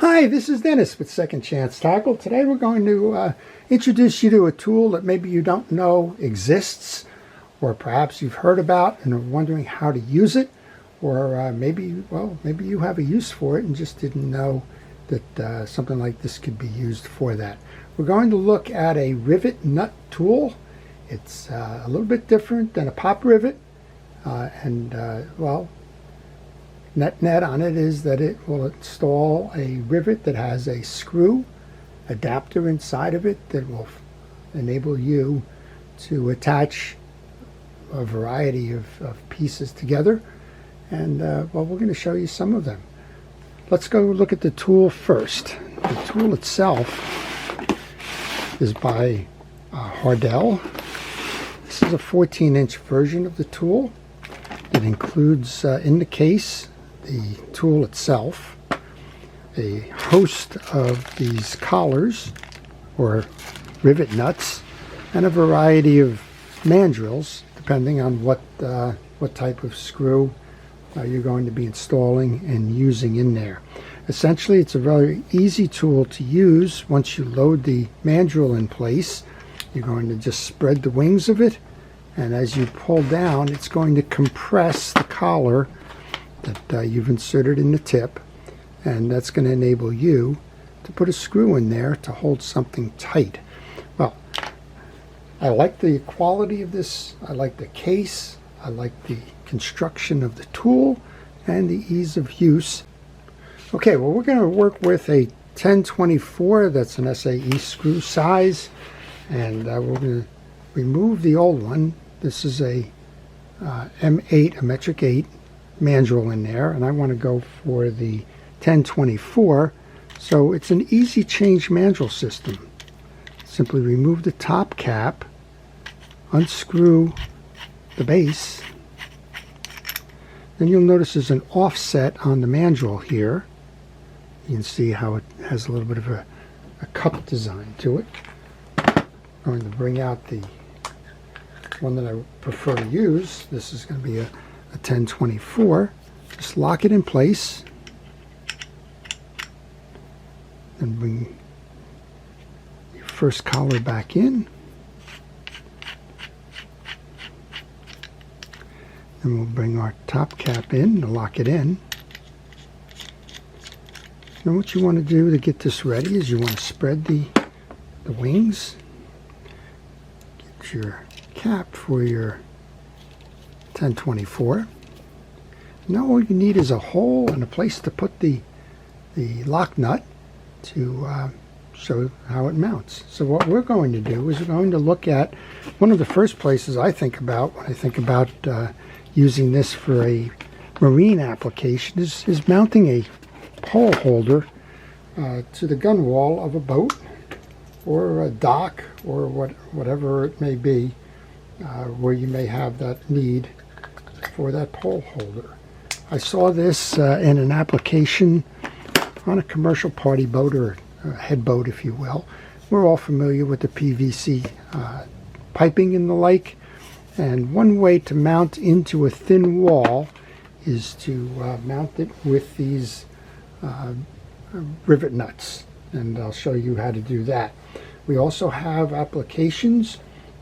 Hi, this is Dennis with Second Chance Tackle. Today we're going to introduce you to a tool that maybe you don't know exists, or perhaps you've heard about and are wondering how to use it, or maybe you have a use for it and just didn't know that something like this could be used for that. We're going to look at a rivet nut tool. It's a little bit different than a pop rivet, net on it is that it will install a rivet that has a screw adapter inside of it that will enable you to attach a variety of pieces together. And we're going to show you some of them. Let's go look at the tool first. The tool itself is by Hardell. This is a 14-inch version of the tool. It includes in the case the tool itself, a host of these collars or rivet nuts, and a variety of mandrels depending on what type of screw you're going to be installing and using in there. Essentially, it's a very easy tool to use. Once you load the mandrel in place, you're going to just spread the wings of it, and as you pull down, it's going to compress the collar that you've inserted in the tip, and that's going to enable you to put a screw in there to hold something tight. Well, I like the quality of this. I like the case. I like the construction of the tool and the ease of use. Okay, well, we're going to work with a 1024. That's an SAE screw size, and we're going to remove the old one. This is a M8, a metric 8 mandrel in there, and I want to go for the 1024. So it's an easy change mandrel system. Simply remove the top cap, unscrew the base, then you'll notice there's an offset on the mandrel here. You can see how it has a little bit of a cup design to it. I'm going to bring out the one that I prefer to use. This is going to be a 1024. Just lock it in place and bring your first collar back in. Then we'll bring our top cap in to lock it in. And what you want to do to get this ready is you want to spread the wings. Get your cap for your 1024. Now all you need is a hole and a place to put the lock nut to show how it mounts. So what we're going to do is we're going to look at one of the first places I think about when I think about using this for a marine application is mounting a pole holder to the gun wall of a boat or a dock or whatever it may be, where you may have that need for that pole holder. I saw this in an application on a commercial party boat, or a head boat if you will. We're all familiar with the PVC piping and the like, and one way to mount into a thin wall is to mount it with these rivet nuts, and I'll show you how to do that. We also have applications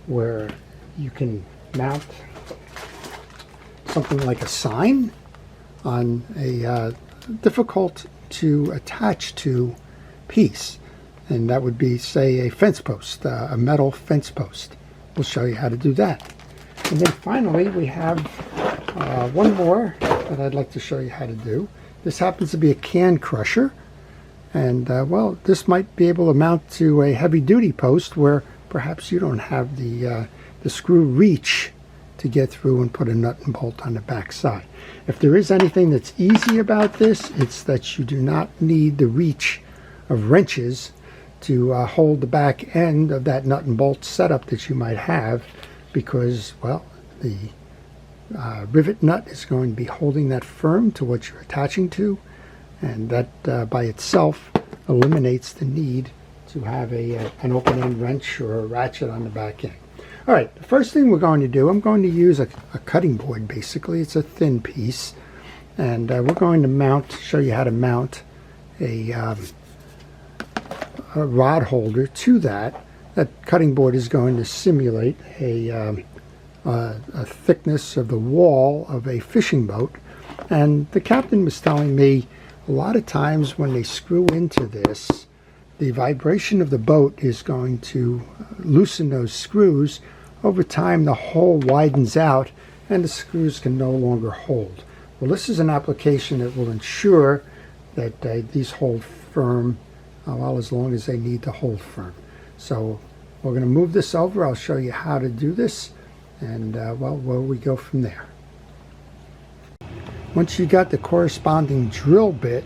where you can mount something like a sign on a difficult to attach to piece, and that would be, say, a fence post, a metal fence post. We'll show you how to do that. And then finally we have one more that I'd like to show you how to do. This happens to be a can crusher, and well, this might be able to mount to a heavy-duty post where perhaps you don't have the screw reach to get through and put a nut and bolt on the back side. If there is anything that's easy about this, it's that you do not need the reach of wrenches to hold the back end of that nut and bolt setup that you might have, because, well, the rivet nut is going to be holding that firm to what you're attaching to, and that by itself eliminates the need to have an open-end wrench or a ratchet on the back end. All right, the first thing we're going to do, I'm going to use a cutting board, basically. It's a thin piece, and we're going to show you how to mount a rod holder to that. That cutting board is going to simulate a thickness of the wall of a fishing boat. And the captain was telling me a lot of times when they screw into this, the vibration of the boat is going to loosen those screws. Over time, the hole widens out and the screws can no longer hold. Well, this is an application that will ensure that these hold firm, well, as long as they need to hold firm. So we're going to move this over. I'll show you how to do this, and well, where we go from there. Once you got the corresponding drill bit,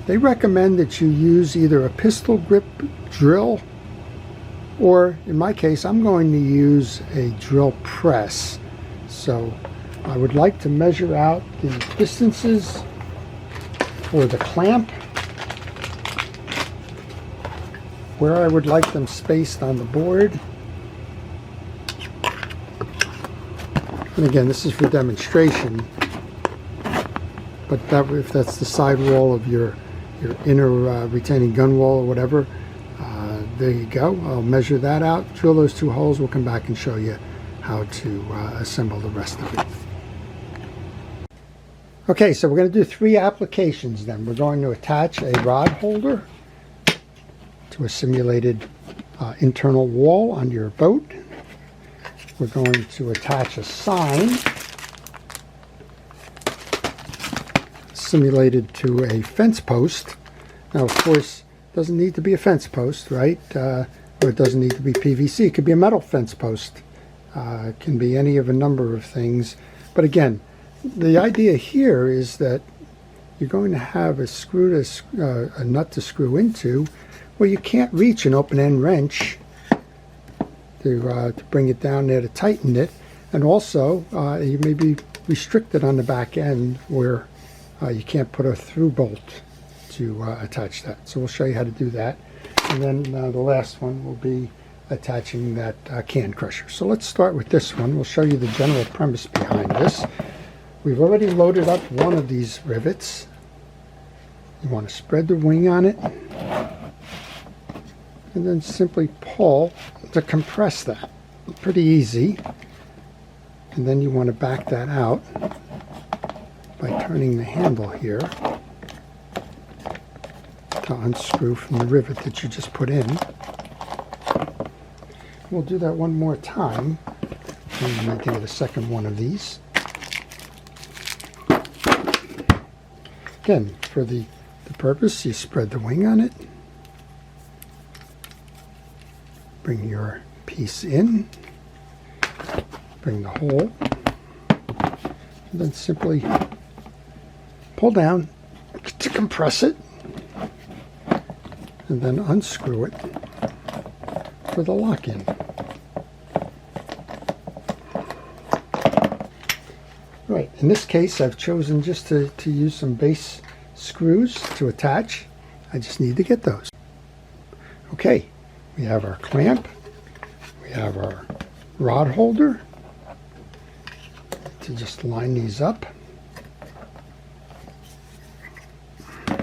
they recommend that you use either a pistol grip drill, or in my case, I'm going to use a drill press. So I would like to measure out the distances for the clamp, where I would like them spaced on the board. And again, this is for demonstration, but if that's the side wall of your inner retaining gun wall or whatever, there you go. I'll measure that out, drill those 2 holes. We'll come back and show you how to assemble the rest of it. Okay, so we're going to do 3 applications then. We're going to attach a rod holder to a simulated internal wall on your boat. We're going to attach a sign simulated to a fence post. Now, of course, it doesn't need to be a fence post, right? Or it doesn't need to be PVC. It could be a metal fence post. It can be any of a number of things. But again, the idea here is that you're going to have a a nut to screw into, where you can't reach an open-end wrench to bring it down there to tighten it. And also, you may be restricted on the back end where you can't put a through bolt to attach that. So we'll show you how to do that. And then the last one will be attaching that can crusher. So let's start with this one. We'll show you the general premise behind this. We've already loaded up one of these rivets. You want to spread the wing on it and then simply pull to compress that. Pretty easy. And then you want to back that out by turning the handle here to unscrew from the rivet that you just put in. We'll do that one more time. And I'm going to get a second one of these. Again, for the purpose, you spread the wing on it. Bring your piece in. Bring the hole. And then simply pull down to compress it. And then unscrew it for the lock-in. Right, in this case I've chosen just to use some base screws to attach. I just need to get those. Okay, we have our clamp, we have our rod holder to just line these up. Have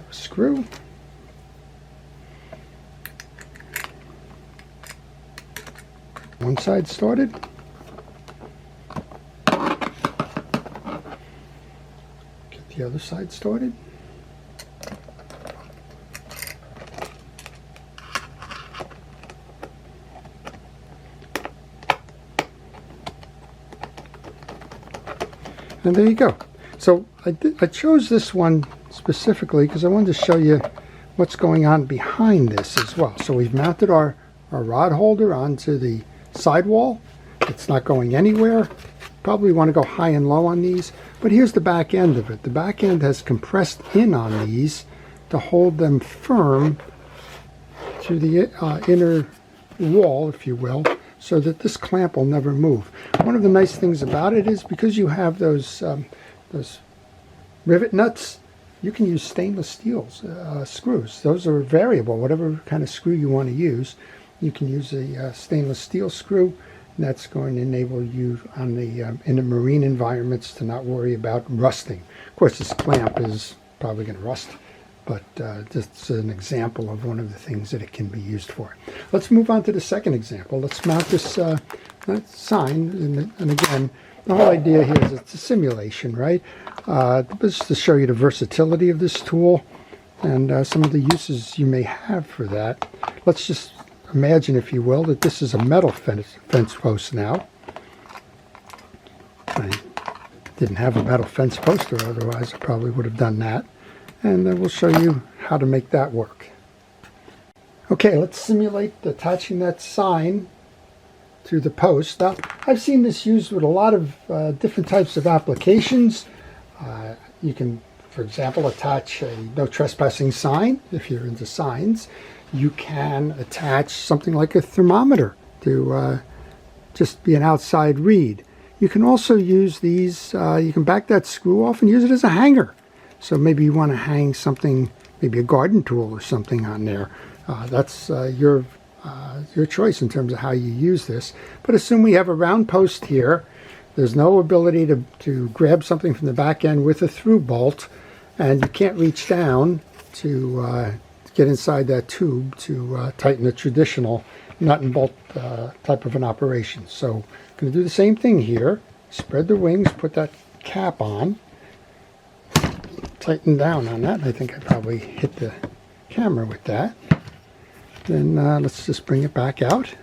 a screw. One side started. Get the other side started. And there you go. So I chose this one specifically because I wanted to show you what's going on behind this as well. So we've mounted our rod holder onto the sidewall. It's not going anywhere. Probably want to go high and low on these, but here's the back end of it. The back end has compressed in on these to hold them firm to the inner wall, if you will, so that this clamp will never move. One of the nice things about it is because you have those rivet nuts, you can use stainless steel screws. Those are variable, whatever kind of screw you want to use. You can use a stainless steel screw, and that's going to enable you on the in the marine environments to not worry about rusting. Of course, this clamp is probably going to rust. But just an example of one of the things that it can be used for. Let's move on to the second example. Let's mount this sign. And again, the whole idea here is it's a simulation, right? Just to show you the versatility of this tool and some of the uses you may have for that. Let's just imagine, if you will, that this is a metal fence post now. I didn't have a metal fence poster, otherwise I probably would have done that. And then we'll show you how to make that work. Okay, let's simulate attaching that sign to the post. Now, I've seen this used with a lot of different types of applications. You can, for example, attach a no trespassing sign if you're into signs. You can attach something like a thermometer to just be an outside read. You can also use these, you can back that screw off and use it as a hanger. So maybe you want to hang something, maybe a garden tool or something on there. That's your choice in terms of how you use this. But assume we have a round post here. There's no ability to grab something from the back end with a through bolt, and you can't reach down to get inside that tube to tighten a traditional nut and bolt type of an operation. So I'm going to do the same thing here. Spread the wings, put that cap on. Tighten down on that. I think I probably hit the camera with that. Then let's just bring it back out.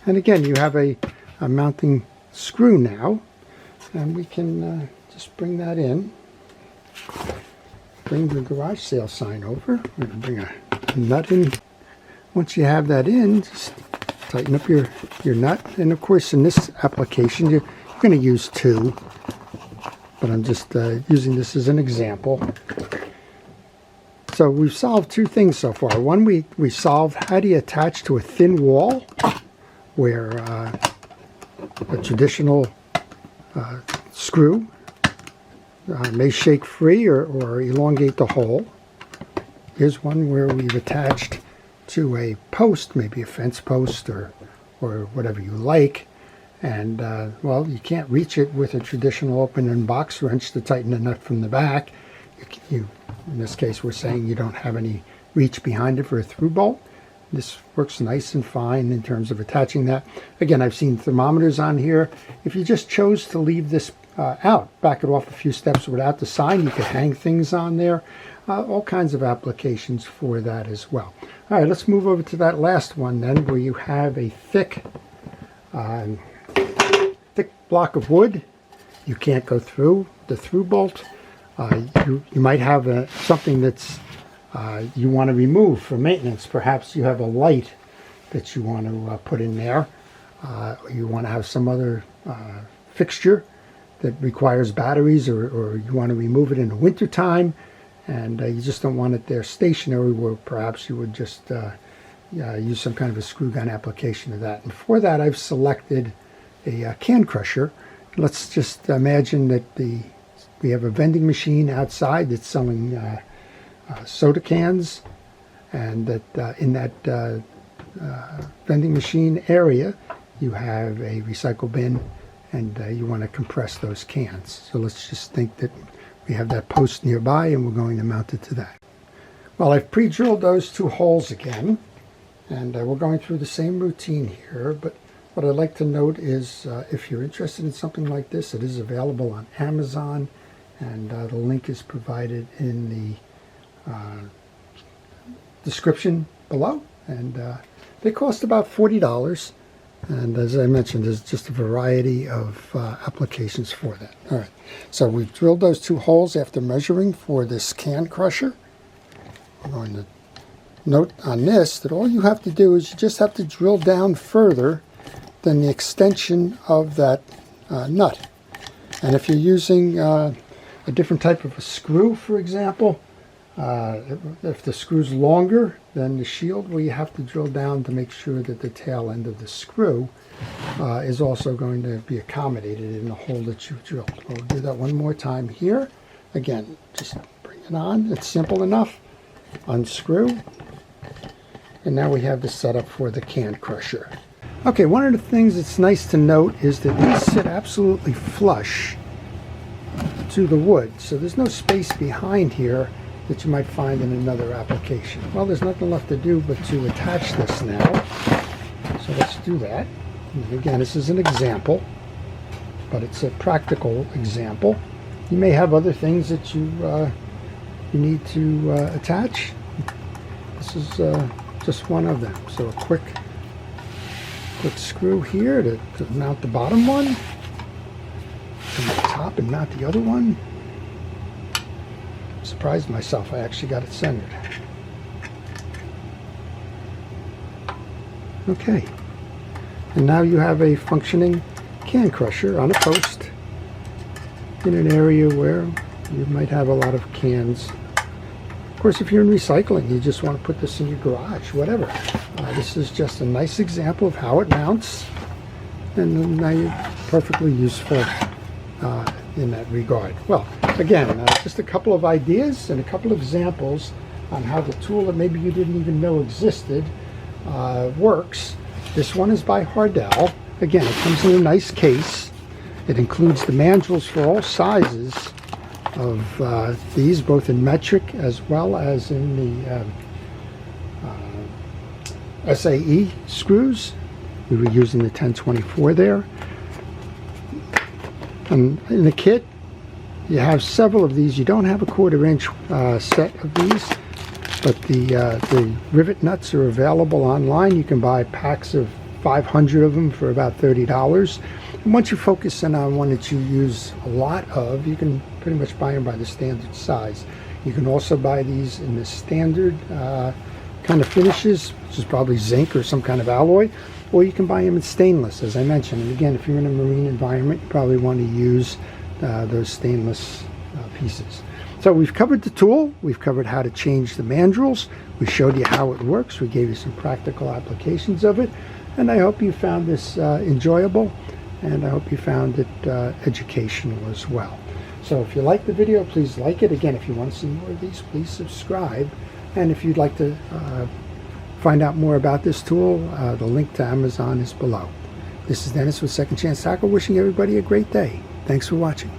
And again, you have a mounting screw now, and we can just bring that in. Bring the garage sale sign over. We're going to bring a nut in. Once you have that in, just tighten up your nut. And of course, in this application, you're going to use two, but I'm just using this as an example. So we've solved two things so far. One, we solved how do you attach to a thin wall where a traditional screw may shake free or elongate the hole. Here's one where we've attached to a post, maybe a fence post or whatever you like, and well, you can't reach it with a traditional open and box wrench to tighten the nut from the back. In this case, we're saying you don't have any reach behind it for a through bolt. This works nice and fine in terms of attaching that. Again, I've seen thermometers on here. If you just chose to leave this out, back it off a few steps without the sign, you could hang things on there. All kinds of applications for that as well. All right, let's move over to that last one then, where you have a thick block of wood. You can't go through the through bolt. You might have something that's you want to remove for maintenance. Perhaps you have a light that you want to put in there. Or you want to have some other fixture that requires batteries, or you want to remove it in the wintertime, and you just don't want it there stationary, where perhaps you would just use some kind of a screw gun application of that. And for that, I've selected a can crusher. Let's just imagine that we have a vending machine outside that's selling soda cans, and that in that vending machine area you have a recycle bin, and you want to compress those cans. So let's just think that we have that post nearby and we're going to mount it to that. Well, I've pre-drilled those two holes again, and we're going through the same routine here, but what I'd like to note is if you're interested in something like this, it is available on Amazon, and the link is provided in the description below, and they cost about $40. And as I mentioned, there's just a variety of applications for that. All right, so we've drilled those two holes after measuring for this can crusher. I'm going to note on this that all you have to do is you just have to drill down further than the extension of that nut. And if you're using a different type of a screw, for example, if the screw's longer than the shield, well, you have to drill down to make sure that the tail end of the screw is also going to be accommodated in the hole that you've drilled. We'll do that one more time here. Again, just bring it on. It's simple enough. Unscrew. And now we have the setup for the can crusher. Okay, one of the things that's nice to note is that these sit absolutely flush to the wood, so there's no space behind here that you might find in another application. Well, there's nothing left to do but to attach this now, so let's do that. And again, this is an example, but it's a practical example. You may have other things that you need to attach. This is just one of them. So a quick screw here to mount the bottom one, and the top and mount the other one. Surprised myself, I actually got it centered. Okay, and now you have a functioning can crusher on a post in an area where you might have a lot of cans. Of course, if you're in recycling, you just want to put this in your garage, whatever. This is just a nice example of how it mounts, and now you're perfectly useful in that regard. Well, again, just a couple of ideas and a couple of examples on how the tool that maybe you didn't even know existed works. This one is by Hardell. Again, it comes in a nice case. It includes the mandrels for all sizes of these, both in metric as well as in the SAE screws. We were using the 1024 there. And in the kit, you have several of these. You don't have a 1/4 inch set of these, but the rivet nuts are available online. You can buy packs of 500 of them for about $30. And once you focus in on one that you use a lot of, you can pretty much buy them by the standard size. You can also buy these in the standard kind of finishes, which is probably zinc or some kind of alloy, or you can buy them in stainless, as I mentioned. And again, if you're in a marine environment, you probably want to use those stainless pieces. So we've covered the tool, we've covered how to change the mandrels, we showed you how it works, we gave you some practical applications of it, and I hope you found this enjoyable, and I hope you found it educational as well. So if you like the video, please like it. Again, if you want to see more of these, please subscribe. And if you'd like to find out more about this tool, the link to Amazon is below. This is Dennis with Second Chance Tackle, wishing everybody a great day. Thanks for watching.